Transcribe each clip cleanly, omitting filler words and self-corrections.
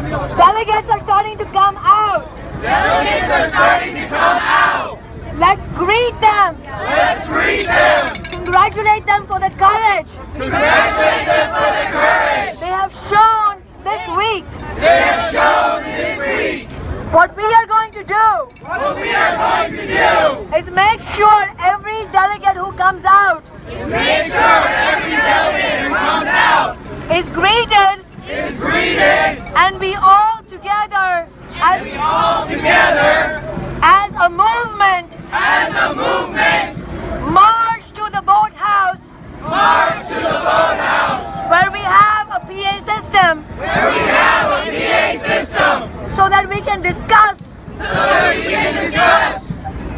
Delegates are starting to come out. Delegates are starting to come out. Let's greet them. Let's greet them. Congratulate them for the courage. Congratulate them for the courage. They have shown this week. They have shown this week. What we are going to do. What we are going to do Is make sure every delegate who comes out. is make sure every delegate who comes out Is greeted. is greeted. And we all together. And we all together As a movement. as a movement March to the boathouse. march to the boathouse Where we have a PA system. where we have a PA system So that we can discuss so that we can discuss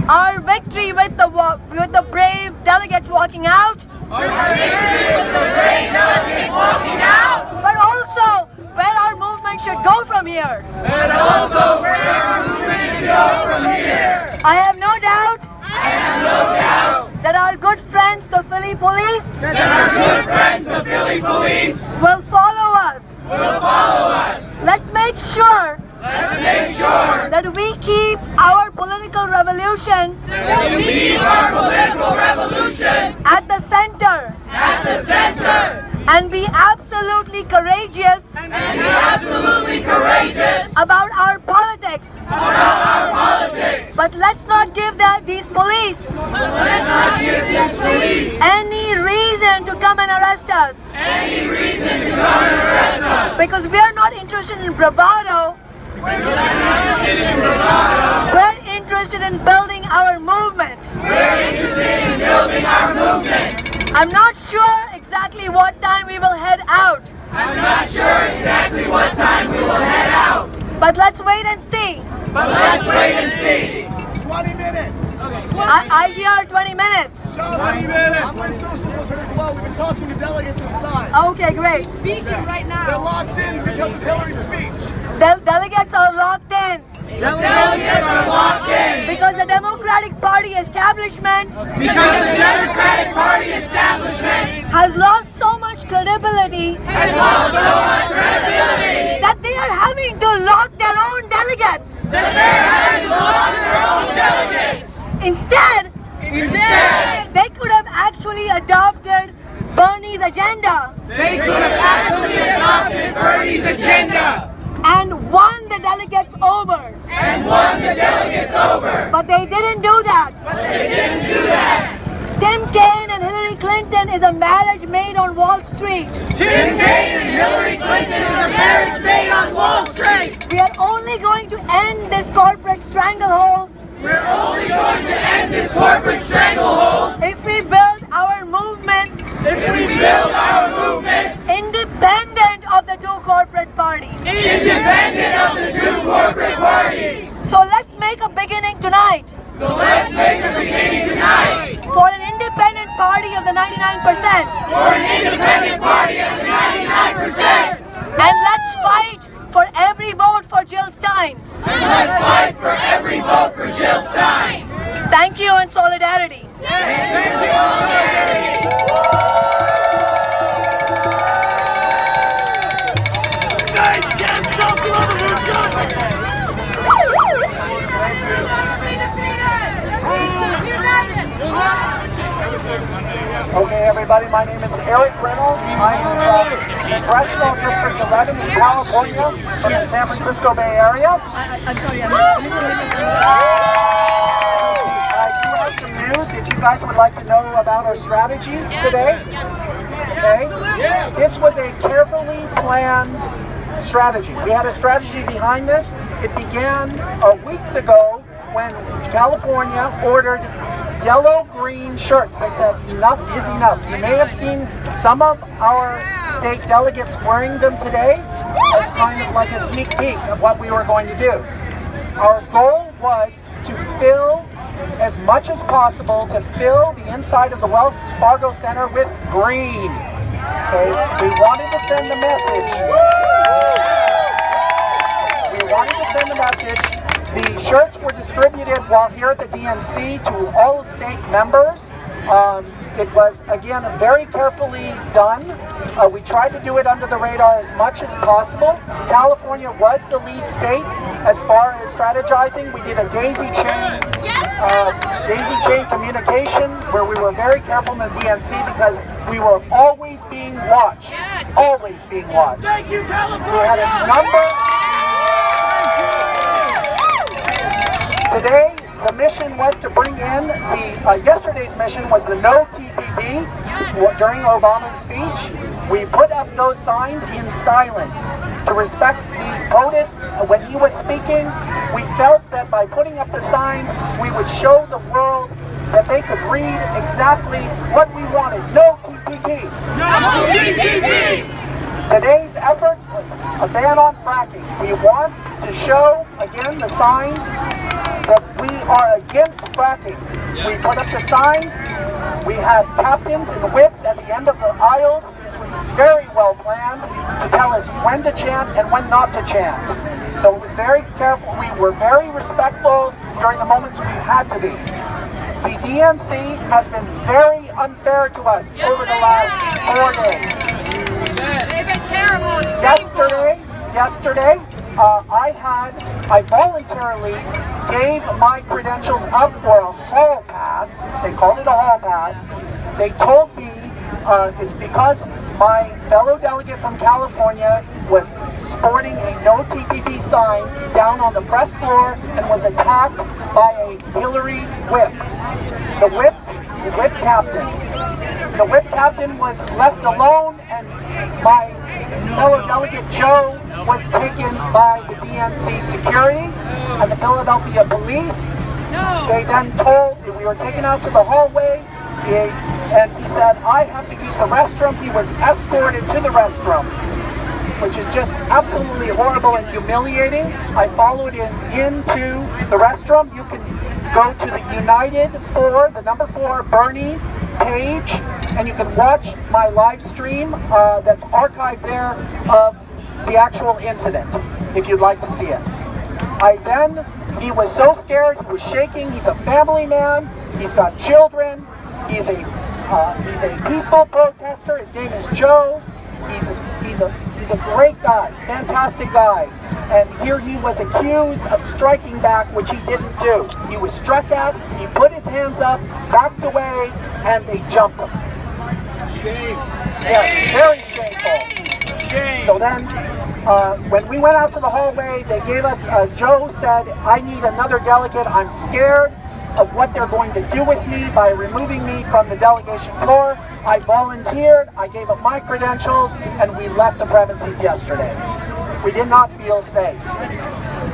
our victory with the brave delegates walking out. our victory with the brave delegates walking out, But also where our movement should go from here. and also where our movement should go from here. I have no doubt I have no doubt that our good friends, the Philly Police, that our good friends, the Philly Police, will follow us. will follow us. Let's make sure Let's make sure that we keep our political revolution that we keep our political revolution at the center at the center and be absolutely courageous and be absolutely courageous about our politics. about our politics. But let's not give these police Let's not give these police any reason to come and arrest us. any reason to come and arrest us. Because we are not interested in bravado. We're not interested in bravado. We're interested in building our movement. We're interested in building our movement. I'm not sure exactly what time we will head out, I'm not sure exactly what time we will head out, but let's wait and see. but let's wait and see. 20 minutes. I hear 20 minutes. 20 minutes. I'm on social filter below. We've been talking to delegates inside. Okay, great. They're locked in because of Hillary's speech. Delegates are locked in Delegates are locked in because the Democratic Party establishment because the Democratic Party establishment has lost so much credibility has lost so much credibility that they are having to lock their own delegates. that they're having to lock their own delegates. Instead, they could have actually adopted Bernie's agenda They could have actually adopted Bernie's agenda and won the delegates over. and won the delegates over, But they didn't do that. but they didn't do that. Tim Kaine and Hillary Clinton is a marriage made on Wall Street. Tim Kaine and Hillary Clinton is a marriage made on Wall Street. We are only going to end this corporate stranglehold We're only going to end this corporate stranglehold if we build our movements if we build our movement independent of the two corporate parties. independent of the two corporate parties. So let's make a beginning tonight So let's make a beginning tonight for an independent party of the 99%. for an independent party of the 99%. And let's fight for every vote for Jill Stein. And let's fight for every vote for Jill Stein. Thank you and solidarity. Okay, everybody, my name is Eric Reynolds. I'm from Congressional District 11 in California, from the San Francisco Bay Area. I'm sorry, I do have some news if you guys would like to know about our strategy today. Okay? This was a carefully planned strategy. We had a strategy behind this. It began weeks ago when California ordered yellow-green shirts that said "Enough is enough." You may have seen some of our state delegates wearing them today as kind of like a sneak peek of what we were going to do. Our goal was to fill as much as possible, to fill the inside of the Wells Fargo Center with green. Okay? We wanted to send a message. We wanted to send a message. The shirts were distributed while here at the DNC to all state members. It was, again, very carefully done. We tried to do it under the radar as much as possible. California was the lead state as far as strategizing. We did a daisy chain communication where we were very careful in the DNC because we were always being watched. Always being watched. Thank you, California! We had a number. Today, the mission was to bring in yesterday's mission was the no TPP during Obama's speech. We put up those signs in silence to respect the POTUS. When he was speaking, we felt that by putting up the signs, we would show the world that they could read exactly what we wanted. No TPP. No TPP! Today's effort was a ban on fracking. We want to show, again, the signs that we are against fracking. We put up the signs. We had captains and whips at the end of the aisles. This was very well planned to tell us when to chant and when not to chant. So it was very careful. We were very respectful during the moments we had to be. The DNC has been very unfair to us over the last 4 days. They've been terrible. Yesterday, I voluntarily gave my credentials up for a hall pass. They called it a hall pass. They told me it's because my fellow delegate from California was sporting a no TPP sign down on the press floor and was attacked by a Hillary whip. The whip captain was left alone, and my fellow delegate Joe was taken by the DNC security and the Philadelphia police. They then told that we were taken out to the hallway, and he said, I have to use the restroom. He was escorted to the restroom, which is just absolutely horrible and humiliating. I followed him into the restroom. You can go to the United 4, the number 4 Bernie page, and you can watch my live stream that's archived there of the actual incident, if you'd like to see it. He was so scared, he was shaking. He's a family man, he's got children, he's a peaceful protester. His name is Joe. He's a great guy, fantastic guy. And here he was accused of striking back, which he didn't do. He was struck at, he put his hands up, backed away, and they jumped him. Shame. Yes, very shameful. Shame. So then, when we went out to the hallway, they gave us, Joe said, I need another delegate. I'm scared of what they're going to do with me by removing me from the delegation floor. I volunteered, I gave up my credentials, and we left the premises yesterday. We did not feel safe.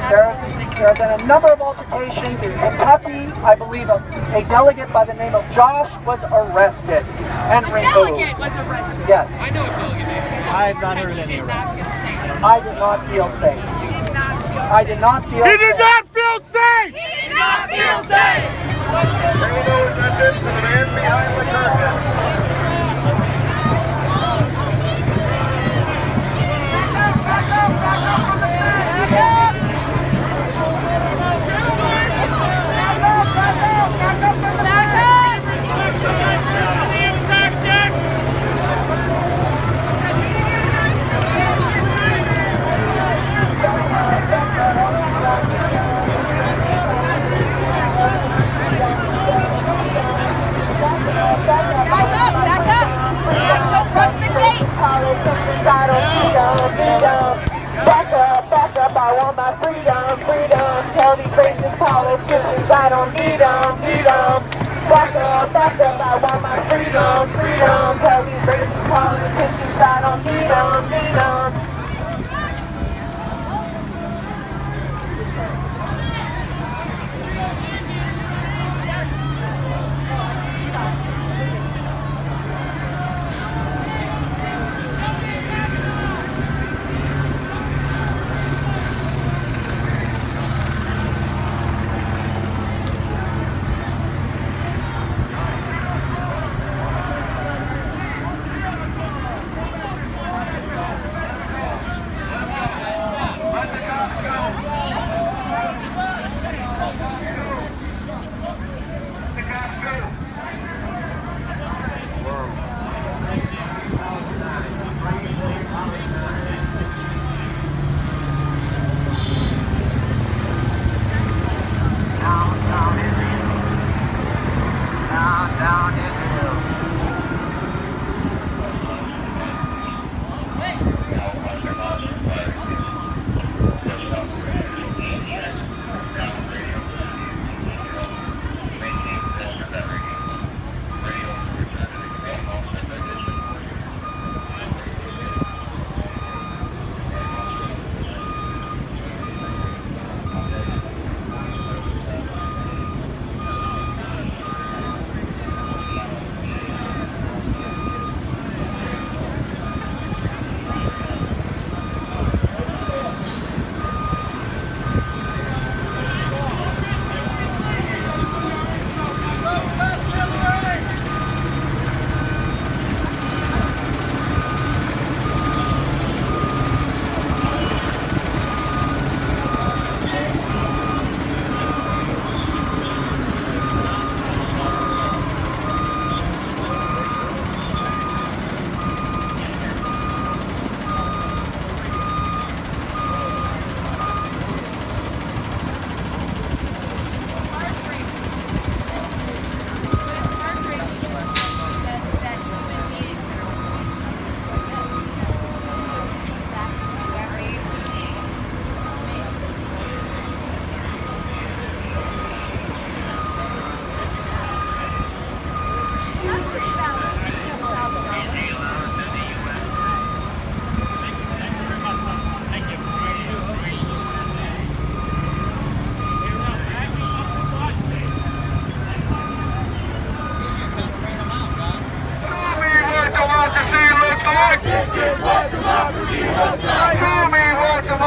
There have been a number of altercations in Kentucky. I believe a delegate by the name of Josh was arrested and removed. Delegate was arrested. Yes. I know a delegate. I have not heard any arrests. I did not feel safe. I did not feel safe. He did not feel safe! He did not feel safe! Bring those judges to the man behind the curtain. Back up, I want my freedom. Tell these racist politicians I don't need them. Back up, I want my freedom. Tell these racist politicians I don't need them.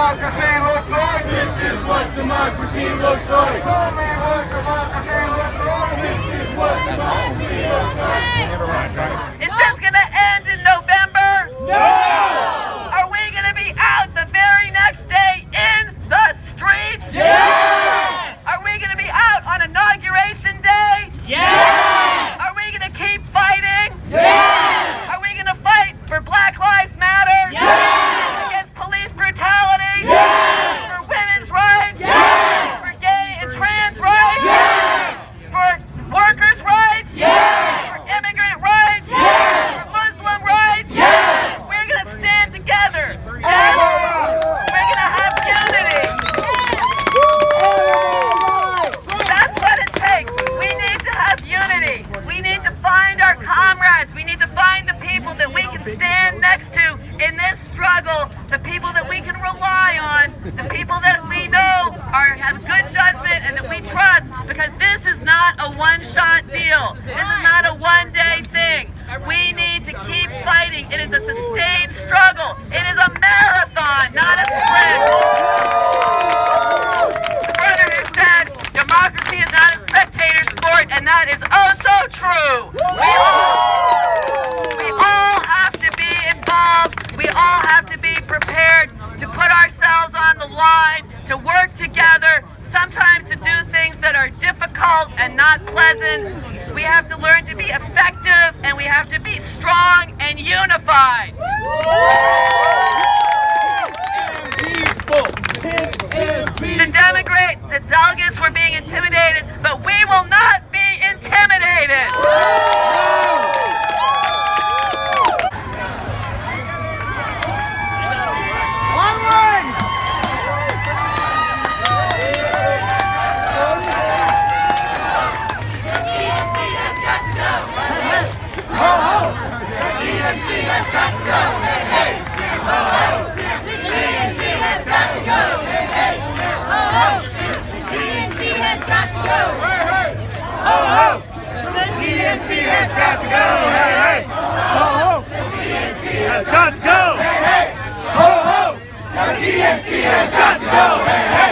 democracy looks like. This is what democracy looks like. Tell me what democracy looks like. This is what democracy looks like. Is this gonna end in November? No! Are we gonna be out the very next day in the streets? Yes! Are we gonna be out on Inauguration Day? Yes! Are we gonna keep fighting? Yes! Are we gonna fight for Black Lives Matter? Yes! Against police brutality? Yes! For women's rights? Yes! For gay and trans rights? Yes! For workers' rights? Yes! For immigrant rights? Yes! For Muslim rights? Yes! We're gonna stand together. And we're gonna have unity. That's what it takes. We need to have unity. We need to find our comrades. We need to find the people that we can stand next to in this struggle, the people that we can rely on, the people that we know have good judgment and that we trust, because this is not a one-shot deal. This is not a one-day thing. We need to keep fighting. It is a sustained struggle. It is a marathon, not a sprint. Brother who said, democracy is not a spectator sport, and that is oh so true. We all have to be involved. We all have to be prepared to put ourselves on the line, to work together, sometimes to do things that are difficult and not pleasant. We have to learn to be effective, and we have to be strong and unified. The delegates were being intimidated, but we will not be intimidated. DNC has got to go, hey, hey! Ho, ho! DNC has got to go, hey, hey! Ho, ho! The DNC has got to go, hey, hey!